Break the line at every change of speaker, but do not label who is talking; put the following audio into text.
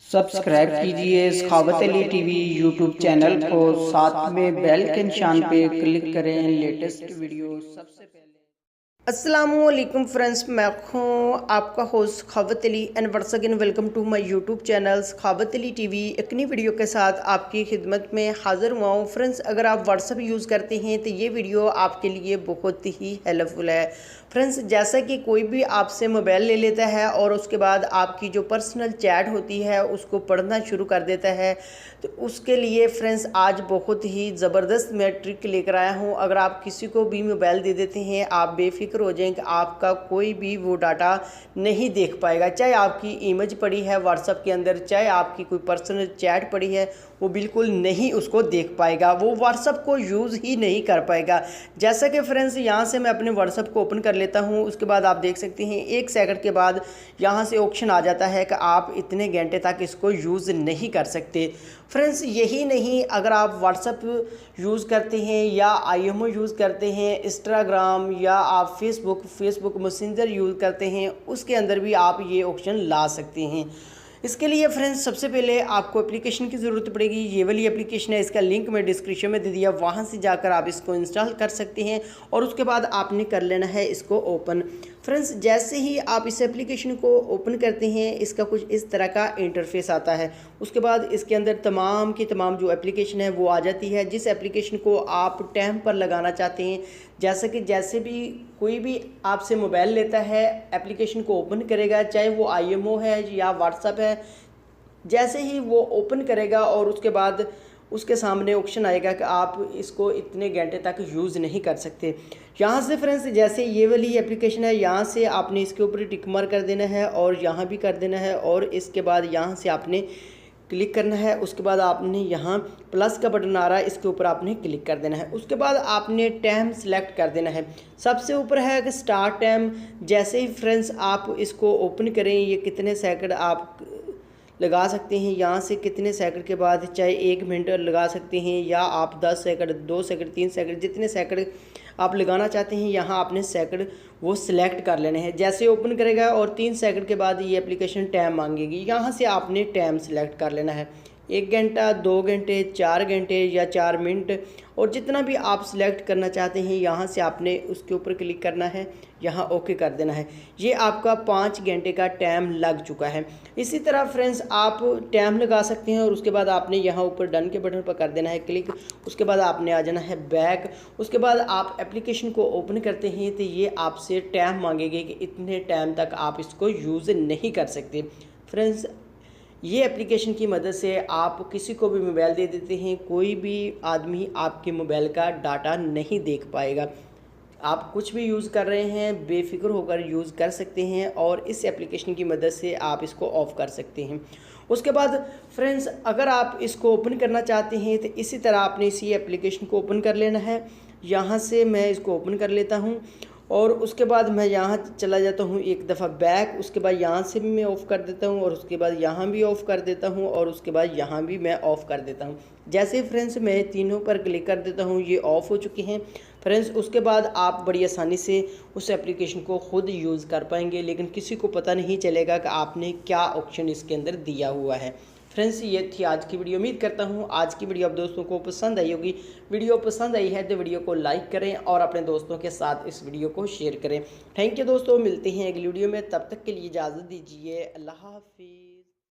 Subscribe कीजिए सखावत Ali TV YouTube channel को, साथ में बेल के निशान पे क्लिक करें लेटेस्ट वीडियो सबसे पहले।
अस्सलामुअलैकुम फ्रेंड्स, मैं हूँ आपका host Sakhawat Ali and once again welcome to my YouTube channel Sakhawat Ali TV. एक नई वीडियो के साथ आपकी खिदमत में हाज़िर हुआ हूँ। फ्रेंड्स, अगर आप व्हाट्सअप यूज़ करते हैं तो ये वीडियो आपके लिए बहुत ही हेल्पफुल है। फ्रेंड्स, जैसा कि कोई भी आपसे मोबाइल ले लेता है और उसके बाद आपकी जो पर्सनल चैट होती है उसको पढ़ना शुरू कर देता है, तो उसके लिए फ्रेंड्स आज बहुत ही ज़बरदस्त मैं ट्रिक लेकर आया हूँ। अगर आप किसी को भी मोबाइल दे देते हैं, आप बेफिक्र हो जाएं कि आपका कोई भी वो डाटा नहीं देख पाएगा। चाहे आपकी इमेज पड़ी है व्हाट्सएप के अंदर, चाहे आपकी कोई पर्सनल चैट पड़ी है, वो बिल्कुल नहीं उसको देख पाएगा, वो व्हाट्सएप को यूज़ ही नहीं कर पाएगा। जैसा कि फ्रेंड्स यहाँ से मैं अपने व्हाट्सएप को ओपन कर लेता हूँ, उसके बाद आप देख सकते हैं 1 सेकंड के बाद यहाँ से ऑप्शन आ जाता है कि आप इतने घंटे तक इसको यूज़ नहीं कर सकते। फ्रेंड्स, यही नहीं, अगर आप व्हाट्सएप यूज़ करते हैं या आईएमओ यूज़ करते हैं, इंस्टाग्राम या आप फेसबुक मैसेंजर यूज़ करते हैं, उसके अंदर भी आप ये ऑप्शन ला सकते हैं। इसके लिए फ्रेंड्स सबसे पहले आपको एप्लीकेशन की ज़रूरत पड़ेगी। ये वाली एप्लीकेशन है, इसका लिंक मैं डिस्क्रिप्शन में दे दिया, वहाँ से जाकर आप इसको इंस्टॉल कर सकते हैं और उसके बाद आपने कर लेना है इसको ओपन। फ्रेंड्स, जैसे ही आप इस एप्लीकेशन को ओपन करते हैं, इसका कुछ इस तरह का इंटरफेस आता है। उसके बाद इसके अंदर तमाम की तमाम जो एप्लीकेशन है वो आ जाती है, जिस एप्लीकेशन को आप टाइम पर लगाना चाहते हैं। जैसे भी कोई भी आपसे मोबाइल लेता है, एप्लीकेशन को ओपन करेगा, चाहे वो आईएमओ है या व्हाट्सएप है, जैसे ही वो ओपन करेगा और उसके बाद उसके सामने ऑप्शन आएगा कि आप इसको इतने घंटे तक यूज़ नहीं कर सकते। यहाँ से फ्रेंड्स, जैसे ये वाली एप्लीकेशन है, यहाँ से आपने इसके ऊपर टिक मार्क कर देना है और यहाँ भी कर देना है और इसके बाद यहाँ से आपने क्लिक करना है। उसके बाद आपने यहाँ प्लस का बटन आ रहा है, इसके ऊपर आपने क्लिक कर देना है। उसके बाद आपने टाइम सेलेक्ट कर देना है। सबसे ऊपर है कि स्टार्ट टाइम। जैसे ही फ्रेंड्स आप इसको ओपन करें, ये कितने सेकंड आप लगा सकते हैं, यहाँ से कितने सेकंड के बाद, चाहे 1 मिनट लगा सकते हैं या आप 10 सेकंड, 2 सेकंड, 3 सेकंड, जितने सेकंड आप लगाना चाहते हैं यहाँ आपने सेकंड वो सिलेक्ट कर लेने हैं। जैसे ओपन करेगा और 3 सेकंड के बाद ये एप्लीकेशन टाइम मांगेगी, यहाँ से आपने टाइम सिलेक्ट कर लेना है। 1 घंटा, 2 घंटे, 4 घंटे या 4 मिनट, और जितना भी आप सिलेक्ट करना चाहते हैं यहाँ से आपने उसके ऊपर क्लिक करना है, यहाँ ओके कर देना है। ये आपका 5 घंटे का टाइम लग चुका है। इसी तरह फ्रेंड्स आप टाइम लगा सकते हैं और उसके बाद आपने यहाँ ऊपर डन के बटन पर कर देना है क्लिक। उसके बाद आपने आ जाना है बैक। उसके बाद आप एप्लीकेशन को ओपन करते हैं तो ये आपसे टाइम मांगेगी कि इतने टाइम तक आप इसको यूज़ नहीं कर सकते। फ्रेंड्स, ये एप्लीकेशन की मदद से आप किसी को भी मोबाइल दे देते हैं, कोई भी आदमी आपके मोबाइल का डाटा नहीं देख पाएगा। आप कुछ भी यूज़ कर रहे हैं, बेफिक्र होकर यूज़ कर सकते हैं और इस एप्लीकेशन की मदद से आप इसको ऑफ़ कर सकते हैं। उसके बाद फ्रेंड्स, अगर आप इसको ओपन करना चाहते हैं तो इसी तरह आपने इसी एप्लीकेशन को ओपन कर लेना है। यहाँ से मैं इसको ओपन कर लेता हूँ और उसके बाद मैं यहाँ चला जाता हूँ एक दफ़ा बैक। उसके बाद यहाँ से भी मैं ऑफ़ कर देता हूँ और उसके बाद यहाँ भी ऑफ़ कर देता हूँ और उसके बाद यहाँ भी मैं ऑफ़ कर देता हूँ। जैसे फ्रेंड्स मैं तीनों पर क्लिक कर देता हूँ, ये ऑफ़ हो चुके हैं फ्रेंड्स। उसके बाद आप बड़ी आसानी से उस एप्लीकेशन को ख़ुद यूज़ कर पाएंगे, लेकिन किसी को पता नहीं चलेगा कि आपने क्या ऑप्शन इसके अंदर दिया हुआ है। फ्रेंड्स, ये थी आज की वीडियो। उम्मीद करता हूँ आज की वीडियो आप दोस्तों को पसंद आई होगी। वीडियो पसंद आई है तो वीडियो को लाइक करें और अपने दोस्तों के साथ इस वीडियो को शेयर करें। थैंक यू दोस्तों, मिलते हैं अगली वीडियो में, तब तक के लिए इजाज़त दीजिए। अल्लाह हाफिज़।